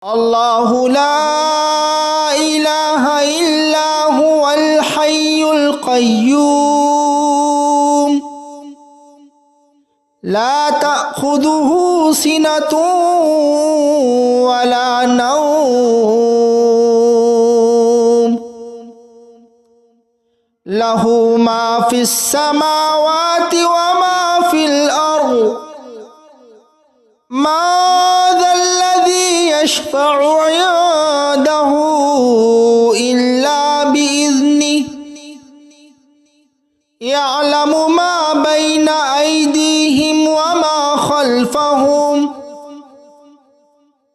الله لا إله إلا هو الحي القيوم لا تأخذه سنة ولا نوم له ما في السماوات وما في الأرض ما ذا الذي يشفع عنده إلا بإذنه يعلم ما بين أيديهم وما خلفهم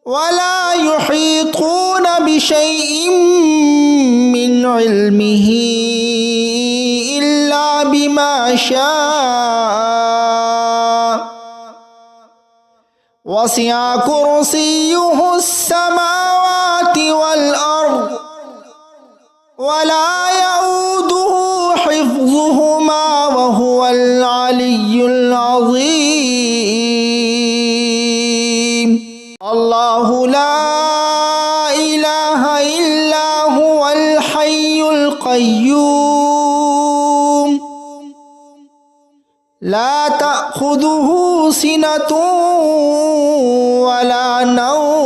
ولا يحيطون بشيء من علمه إلا بما شاء وسع كرسيه السماوات والأرض ولا يؤوده حفظهما وهو العلي العظيم الله لا إله إلا هو الحي القيوم لا تأخذه سنة ولا نوم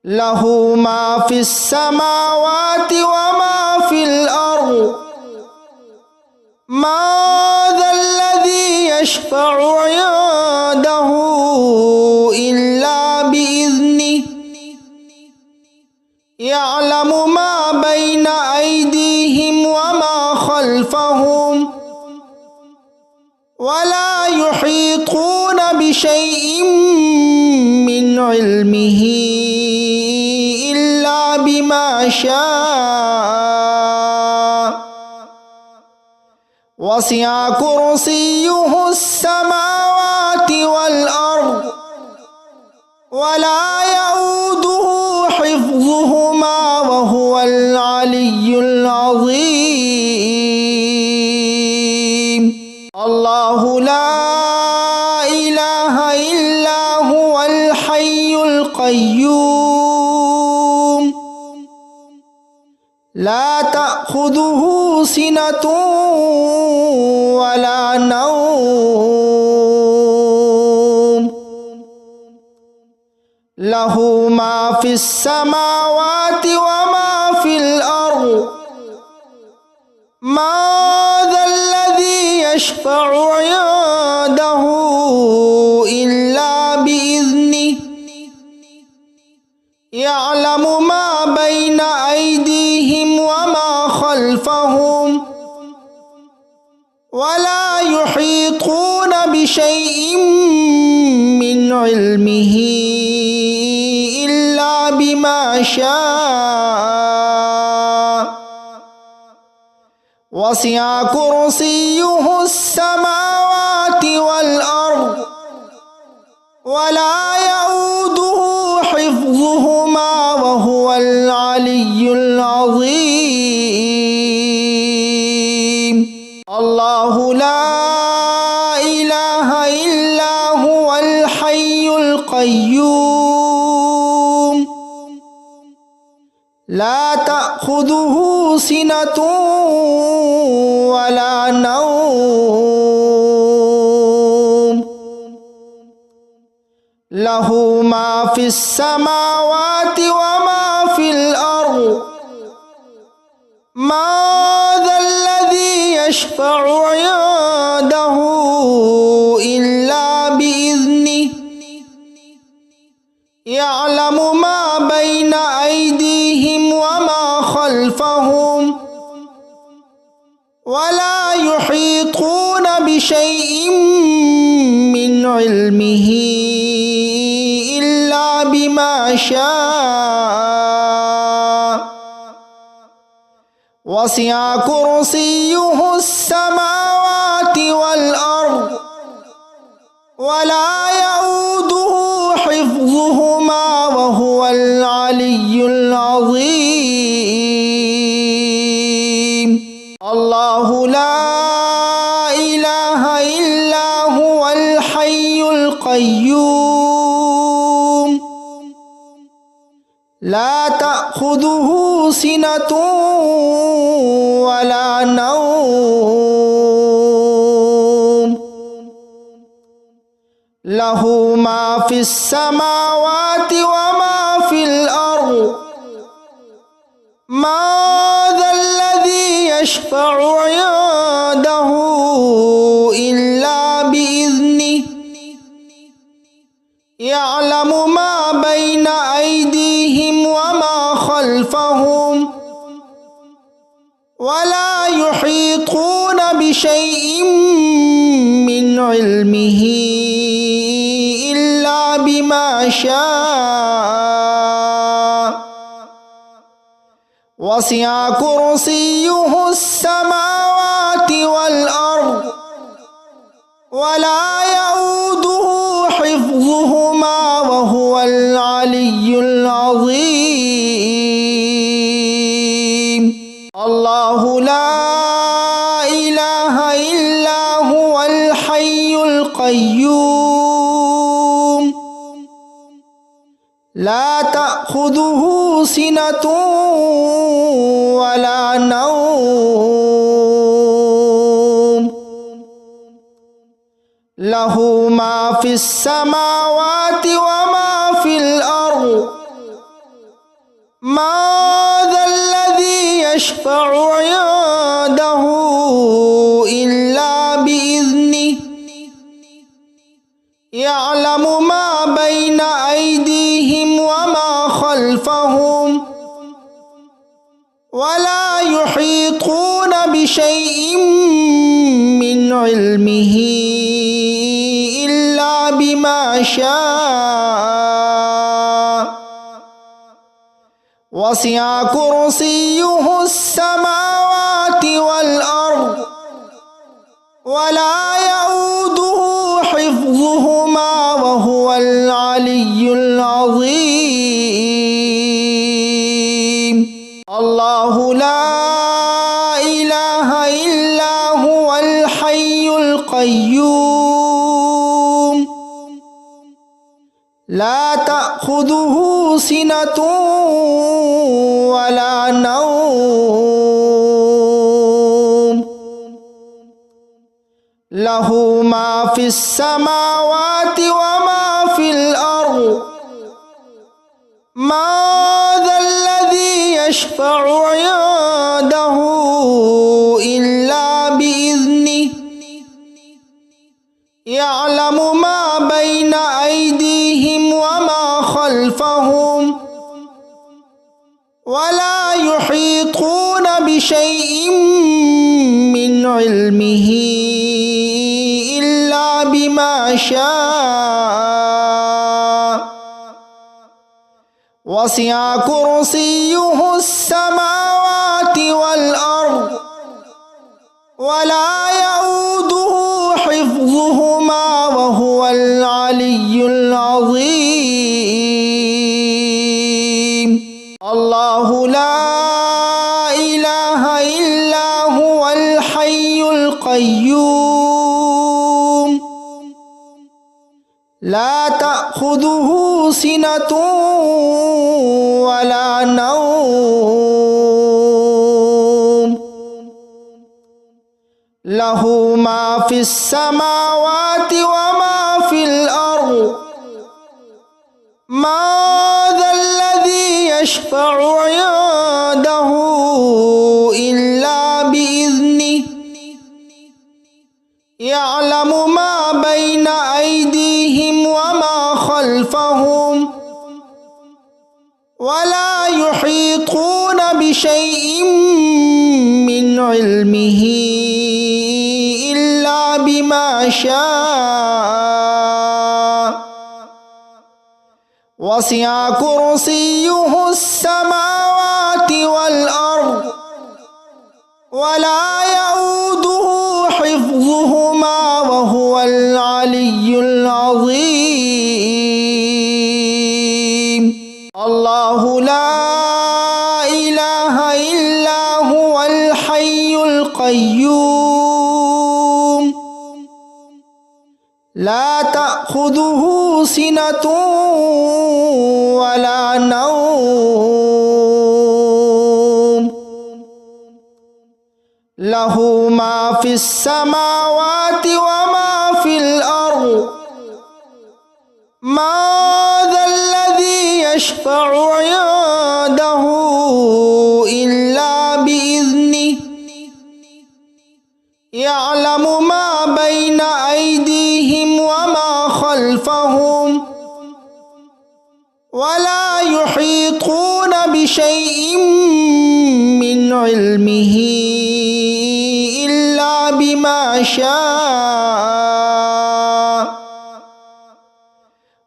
له ما في السماوات وما في الأرض ما ذا الذي يشفع عنده إلا بإذنه يعلم ما بين أيديهم وما خلفهم ولا يحيطون بشيء من علمه إلا بما شاء وسع كرسيه السماوات والأرض ولا يؤوده حفظهما وهو العلي العظيم الله لا إله إلا هو الحي القيوم لا تأخذه سنة ولا نوم له ما في السماوات وما في الأرض ما ذا الذي يشفع عنده إلا بإذنه يعلم ما بين أيديهم وما خلفهم ولا يحيطون بشيء من علمه إلا بما شاء وسع كرسيه السماوات والأرض ولا يؤوده حفظهما وهو العلي العظيم الله لا إله إلا هو الحي القيوم لا تأخذه سنة ولا نوم له ما في السماوات وما في الأرض ما ذا الذي يشفع عنده إلا بإذنه يعلم ما بين أيديهم وما خلفهم ولا يحيطون بشيء من علمه إلا بما شاء وسع كرسيه السماوات والأرض ولا يؤوده حفظهما وهو العلي العظيم الله لا إله إلا هو الحي القيوم القيوم لا تأخذه سنة ولا نوم له ما في السماوات وما في الأرض ما ذا الذي يشفع عنده إلا بإذنه يعلم ما بين أيديهم وما خلفهم ولا يحيطون بشيء من علمه إلا بما شاء وسع كرسيه السماوات والأرض ولا يؤوده حفظهما وهو العلي العظيم الله لا إله إلا هو الحي القيوم لا تأخذه سنة ولا نوم له ما في السماوات وما في الأرض ما ذا الذي يشفع عنده إلا بإذنه يعلم ما بين أيديهم وما خلفهم ولا يحيطون بشيء من علمه إلا بما شاء وسع كرسيه السماوات والأرض ولا يؤوده حفظهما وهو العلي العظيم الله لا إله إلا هو الحي القيوم لا تأخذه سنة ولا نوم له ما في السماوات وما في الأرض ما ذا الذي يشفع عنده إلا بإذنه يعلم ما بين أيديهم وما خلفهم ولا يحيطون بشيء من علمه إلا بما شاء وسع كرسيه السماوات والأرض ولا يؤوده حفظهما وهو العلي العظيم الله لا إله إلا هو الحي القيوم لا تأخذه سنة ولا نوم له ما في السماوات وما في الأرض ما ذا الذي يشفع عنده إلا بإذنه يعلم ما بين أيديهم وما خلفهم ولا يحيطون بشيء من علمه إلا بما شاء وسع كرسيه السماوات والأرض ولا يؤوده حفظهما وهو العلي العظيم الله لا إله إلا هو الحي القيوم لا تأخذه تأخذه سنة ولا نوم له ما في السماوات وما في الأرض ما ذا الذي يشفع عنده إلا بإذنه يعلم ما بين أيديهم وما خلفهم ولا يحيطون بشيء من علمه إلا بما شاء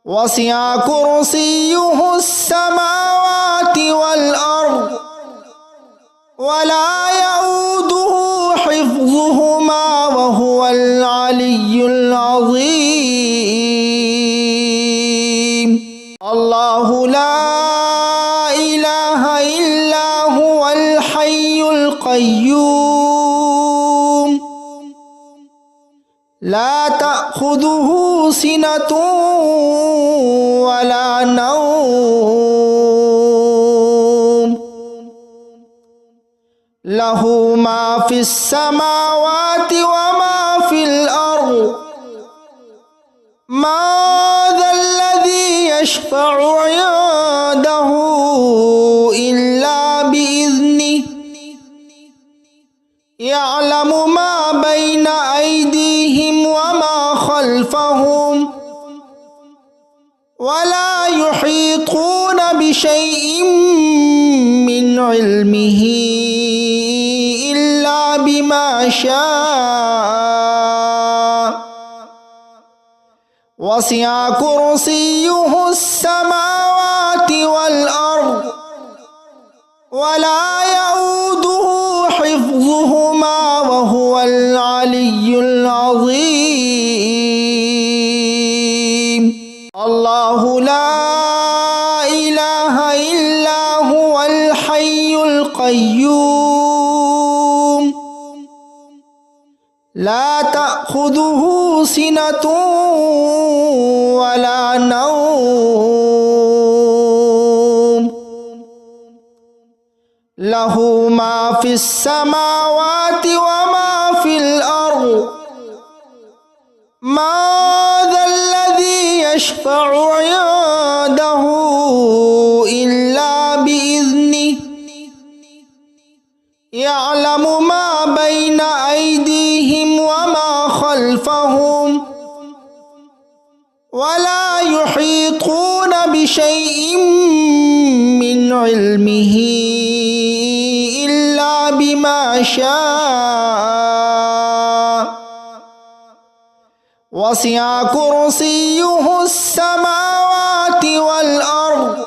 وسع كرسيه السماوات والأرض ولا يؤوده حفظهما وهو العلي العظيم الله لا إله إلا هو الحي القيوم لا تأخذه سنة ولا نوم له ما في السماوات وما في الأرض ما ذا الذي يشفع عنده إلا بإذنه يعلم ما بين أيديهم وما خلفهم ولا يحيطون بشيء من علمه إلا بما شاء وسع كرسيه السماوات والأرض ولا يؤوده حفظهما وهو العلي العظيم الله لا إله إلا هو الحي القيوم لا تأخذه سنة ولا نوم له ما في السماوات وما في الأرض ما ذا الذي يشفع عنده إلا بإذنه يعلم ما بين أيديهم وما خلفهم ولا يحيطون بشيء من علمه إلا بما شاء وسع كرسيه السماوات والأرض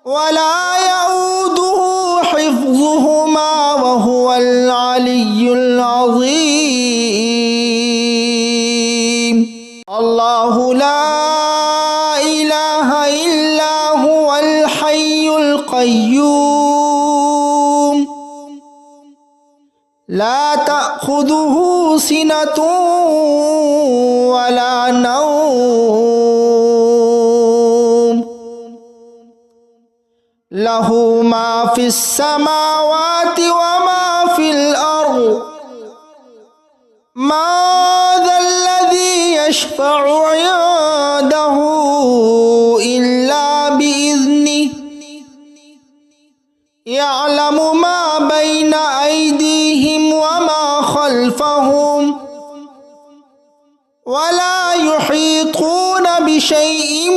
ولا يؤوده حفظهما وهو العلي العظيم الله لا إله إلا هو الحي القيوم لا تأخذه سنة ولا نوم له ما في السماوات وما في الأرض ما ذا الذي يشفع عنده إلا بإذنه يعلم ما بين أيديهم وما خلفهم ولا يحيطون بشيء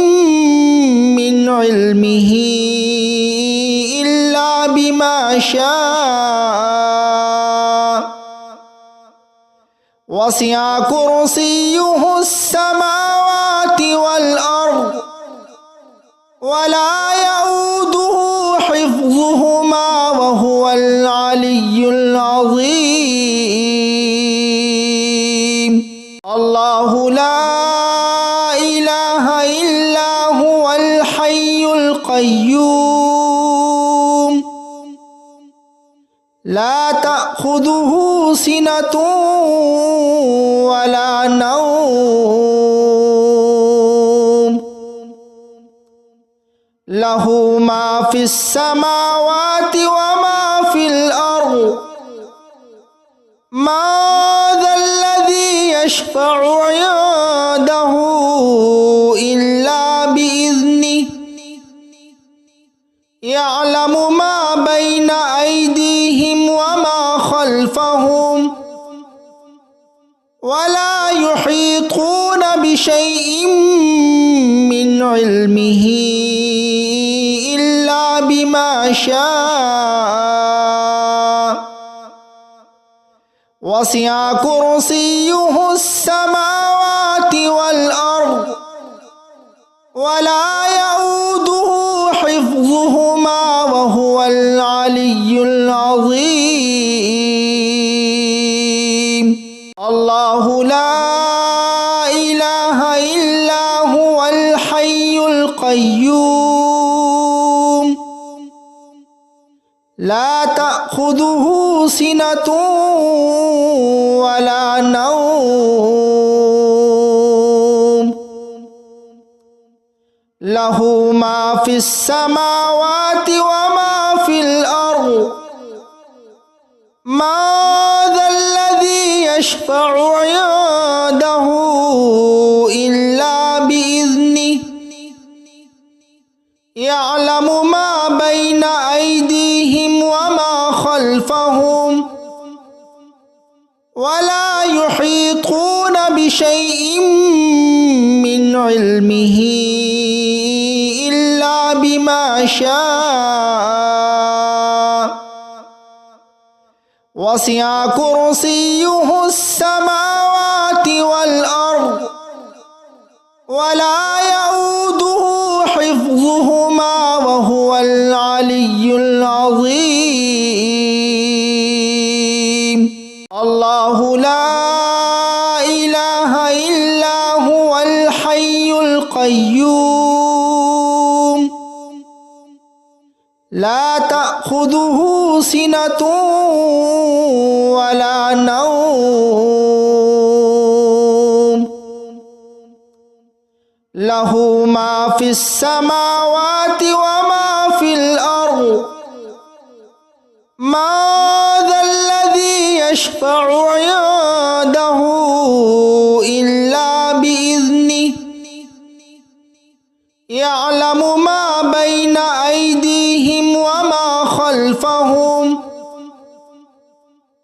من علمه إلا بما شاء وسع كرسيه السماوات والأرض ولا يؤوده حفظهما وهو العلي العظيم الله لا إله إلا هو الحي القيوم لا تأخذه سنة ولا نوم লাহু মা ফিস সামাওয়াতি ওয়া মা ফিল আরদ মা যাল্লাযী ইয়াশফাউ ইনদাহু ইল্লা বিইذনিহি ইয়ালামু মা বাইনা আইদিহিম ওয়া মা খালফাহুম ওয়া লা ইউহীতুনা বিশাইইন মিন ইলমিহি ইল্লা বিমা শাআ ওয়াসি'a কুরসিয়্যুহুস সামাওয়াতি ওয়াল আরদ ওয়া লা ইয়াউদুহু হিফযুহুমা ওয়া হুয়াল আলিয়্যুল আযীম। আল্লাহু লা ইলাহা ইল্লা হুয়াল হাইয়ুল কাইয়্যুম লা তা'খুযুহু সিনাতুন ওয়া লা নাওম লাহু মা ফিস সামাওয়াতি ওয়া মা ফিল আরদ মা যাল্লাযী ইয়াশফাউ ইনদাহু ইল্লা বিইذনিহি ইয়ালামু মা বাইনা আইদিহিম ওয়া মা খালফাহুম ওয়া লা ইউহীতুনা বিশাইইন মিন ইলমিহি ইল্লা বিমা শাআ ওয়াসি'a কুরসিয়্যুহুস সামাওয়াতি ওয়াল আরদ ওয়া লা ইয়াউদুহু হিফযুহুমা ওয়া হুয়াল আলিয়্যুল আযীম। আল্লাহু লা ইলাহা ইল্লা হুয়াল হাইয়ুল কাইয়্যুম লা তা'খুযুহু সিনাতুন ওয়া লা নাওম লাহু মা ফিস সামাওয়াতি ওয়া মা ফিল আরদ মা যাল্লাযী ইয়াশফাউ ইনদাহু ইল্লা বিইذনিহি ইয়ালামু মা বাইনা আইদিহিম ওয়া মা খালফাহুম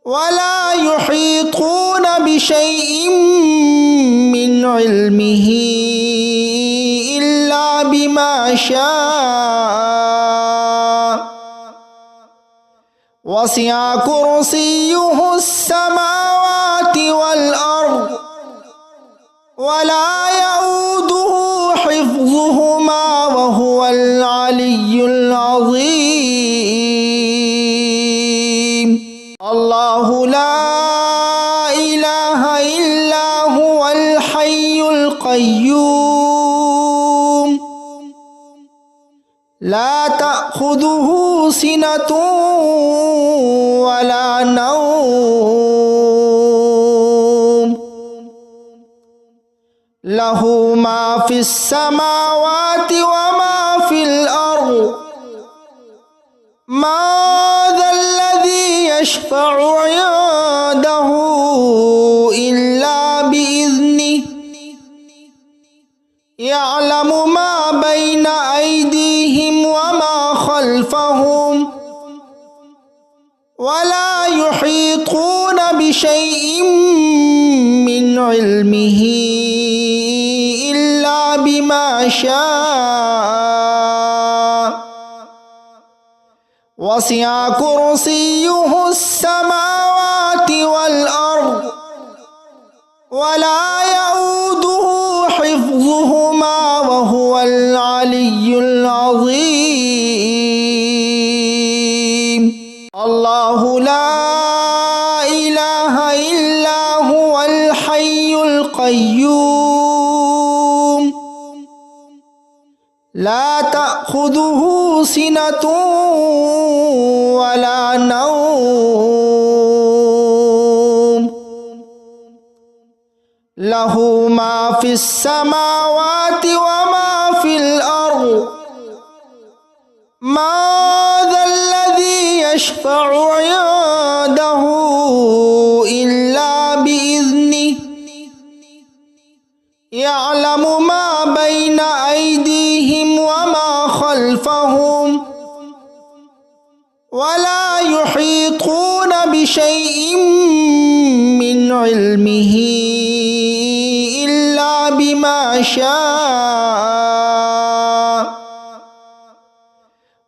ওয়া লা ইউহীতুনা বিশাইইন মিন ইলমিহি ইল্লা বিমা শাআ ওয়াসি'a কুরসিয়্যুহুস সামাওয়াতি ওয়াল আরদ ওয়া লা ইয়াউদুহু হিফযুহুমা ওয়া হুয়াল আলিয়্যুল আযীম। আল্লাহু লা ইলাহা ইল্লা হুয়াল হাইয়ুল কাইয়্যুম লা তা'খুযুহু সিনাতুন ওয়া লা নাওম লাহু মা ফিস সামাওয়াতি ওয়া মা ফিল আরদ মা যাল্লাযী ইয়াশফাউ ইনদাহু ইল্লা বিইذনিহি ইয়ালামু মা বাইনা আইদিহিম ওয়া মা খালফাহুম ওয়া লা ইউহীতুনা বিশাইইন মিন ইলমিহি ইল্লা বিমা শাআ ওয়াসি'a কুরসিয়্যুহুস সামাওয়াতি ওয়াল আরদ ওয়া লা ইয়াউদুহু হিফযুহুমা ওয়া হুয়াল আলিয়্যুল আযীম। আল্লাহু লা ইলাহা ইল্লা হুয়াল হাইয়ুল কাইয়্যুম লা তা'খুযুহু সিনাতুন ওয়া লা নাওম লাহু মা ফিস সামাওয়াতি ওয়া মা ফিল আরদ ما ذا الذي يشفع عنده إلا بإذنه يعلم ما بين أيديهم وما خلفهم ولا يحيطون بشيء من علمه إلا بما شاء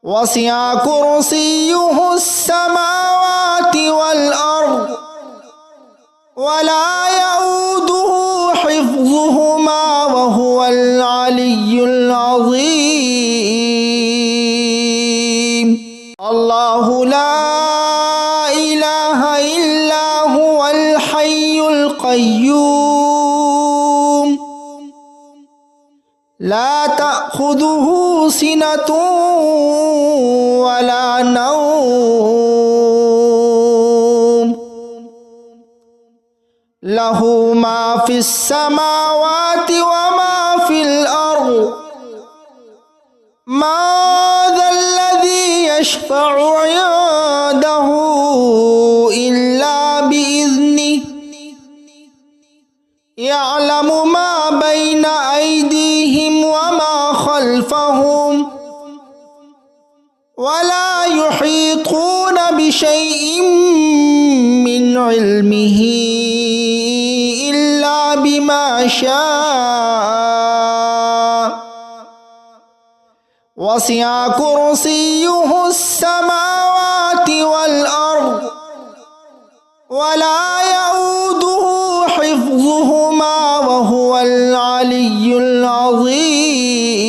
وسع كرسيه السماوات والأرض ولا يؤوده حفظهما وهو العلي العظيم الله لا إله إلا هو الحي القيوم لا تأخذه سنة ولا نوم له ما في السماوات وما في الأرض ما ذا الذي يشفع عنده إلا بإذنه يعلم ما بين أيديهم وما خلفهم ولا يحيطون بشيء من علمه إلا بما شاء وسع كرسيه السماوات والأرض ولا يؤوده حفظهما وهو العلي العظيم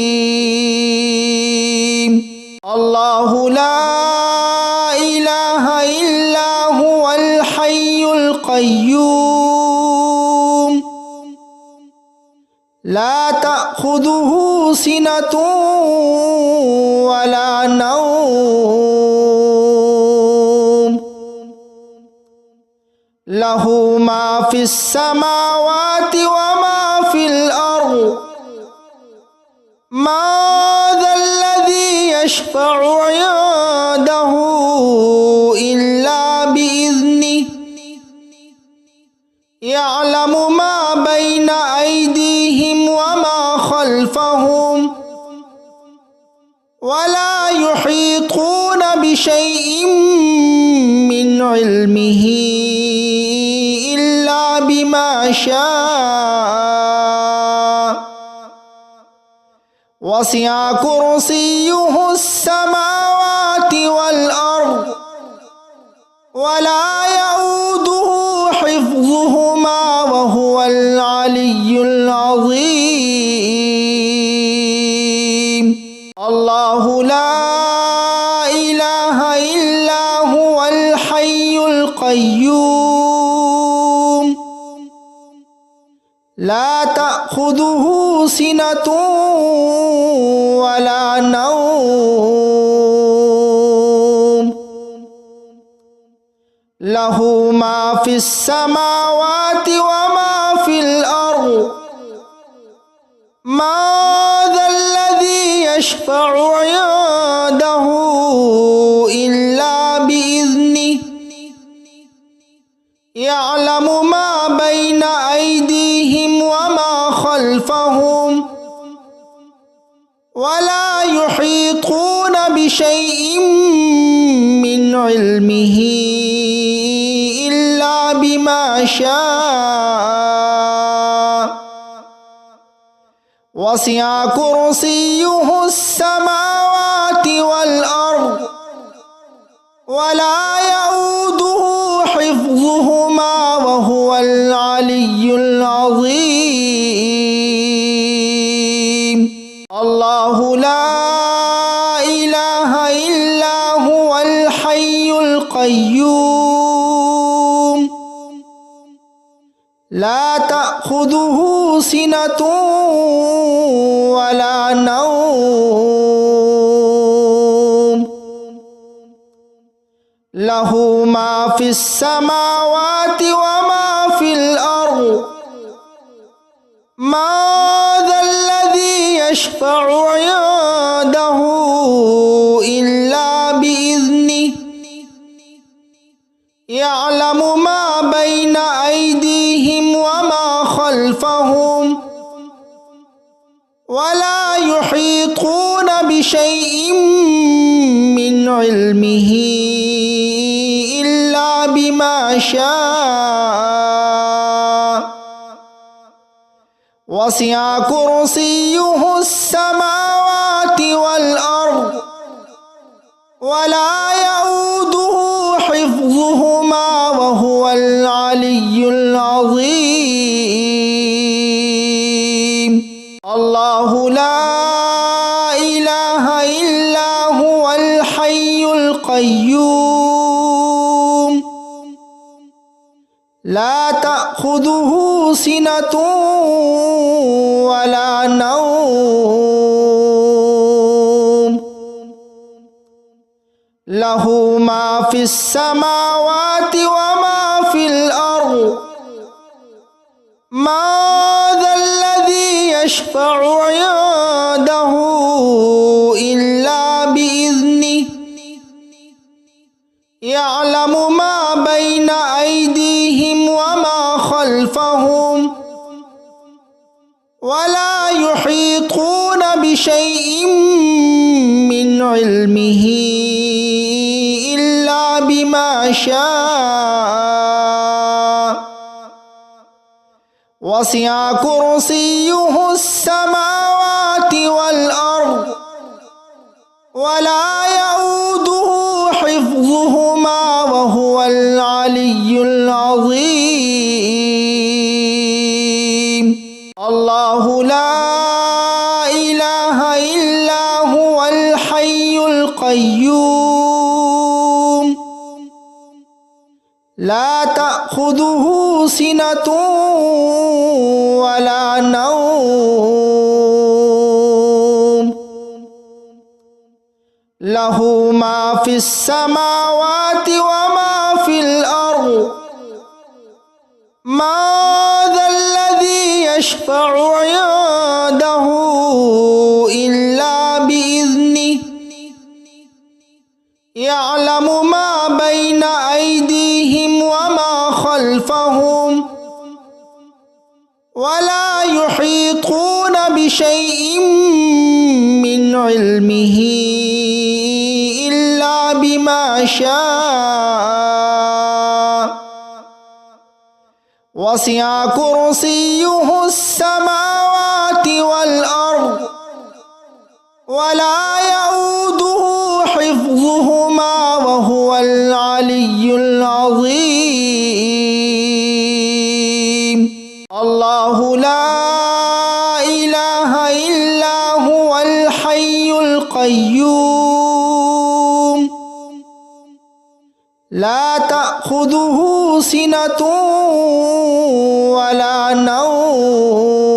الله لا إله إلا هو الحي القيوم لا تأخذه سنة ولا نوم له ما في السماوات وما في الأرض ما ذا الذي يشفع عنده إلا بإذنه يعلم ما بين أيديهم وما خلفهم ولا يحيطون بشيء من علمه إلا بما شاء وسع كرسيه السماوات والأرض ولا يؤوده حفظهما وهو العلي العظيم الله لا إله إلا هو الحي القيوم لا تأخذه سنة ولا نوم له ما في السماوات وما في الأرض ما ذا الذي يشفع عنده إلا بإذنه يعلم ما بين أيديهم وما خلفهم ولا يحيطون بشيء من علمه إلا بما شاء وسع كرسيه السماوات والأرض ولا يؤوده حفظهما وهو العلي العظيم الله لا إله إلا هو الحي القيوم لا تأخذه سنة ولا نوم له ما في السماوات وما في الأرض ما ذا الذي يشفع عنده ولا يحيطون بشيء من علمه إلا بما شاء وسع كرسيه السماوات والأرض ولا يؤوده حفظهما وهو العلي العظيم الله لا إله إلا هو الحي القيوم لا تأخذه سنة ولا نوم له ما في السماوات وما في الأرض ما ذا الذي يشفع عنده إلا بإذنه يعلم ما بين أيديهم وما خلفهم ولا يحيطون بشيء من علمه إلا بما شاء وسع كرسيه السماوات والأرض ولا يؤوده حفظهما وهو العلي العظيم الله لا إله إلا هو الحي القيوم لا تأخذه سنة ولا نوم له ما في السماوات وما في الأرض ما ذا الذي يشفع عنده إلا بإذنه يعلم ما بين أيديهم وما خلفهم ولا يحيطون بشيء من علمه إلا بما شاء وسع كرسيه السماوات والأرض ولا يؤوده حفظهما وهو العلي العظيم الله لا إله إلا هو الحي القيوم لا تأخذه سنة ولا نوم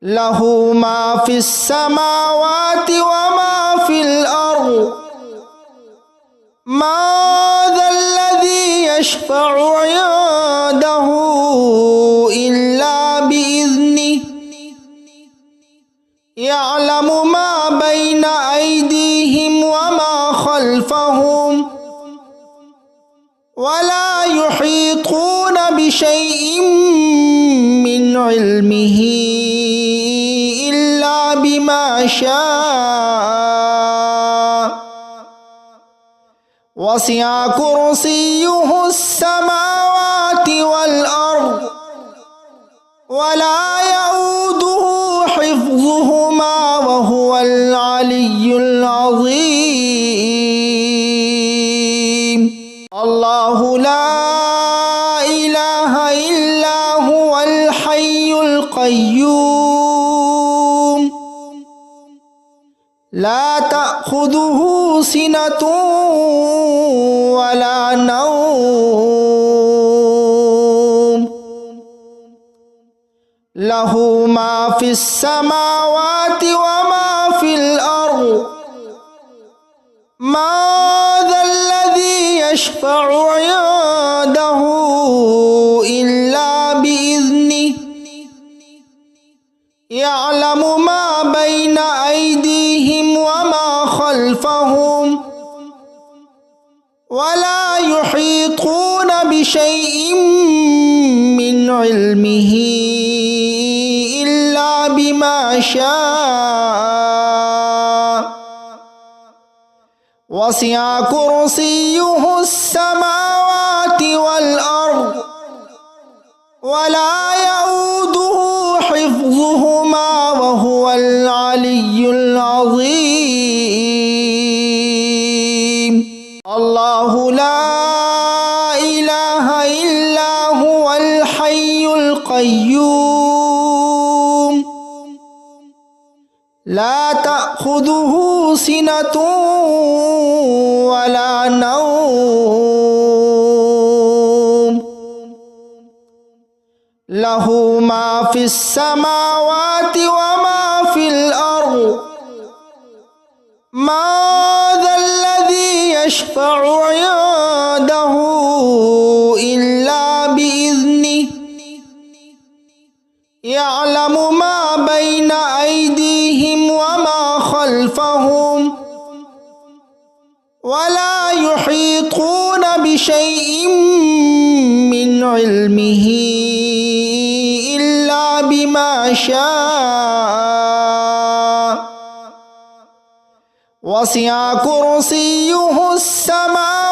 له ما في السماوات وما في الأرض ما ذا الذي يشفع عنده إلا بإذنه يعلم ما بين أيديهم وما خلفهم ولا يحيطون بشيء من علمه إلا بما شاء وسع كرسيه السماوات والأرض ولا يؤوده حفظهما وهو العلي العظيم الله لا إله إلا هو الحي القيوم لا تأخذه سنة ولا نوم له ما في السماوات وما في الأرض ما ذا الذي يشفع عنده إلا بإذنه يعلم ما بين أيديهم وما خلفهم ولا يحيطون بشيء من علمه إلا بما شاء وسع كرسيه السماوات والأرض ولا يؤوده حفظهما وهو العلي العظيم الله لا إله إلا هو الحي القيوم لا تأخذه سنة ولا نوم له ما في السماوات وما في الأرض ما ذا الذي يشفع عنده إلا بإذنه يعلم ما بين أيديهم وما خلفهم ولا يحيطون بشيء من علمه إلا بما شاء وسع كرسيه السماوات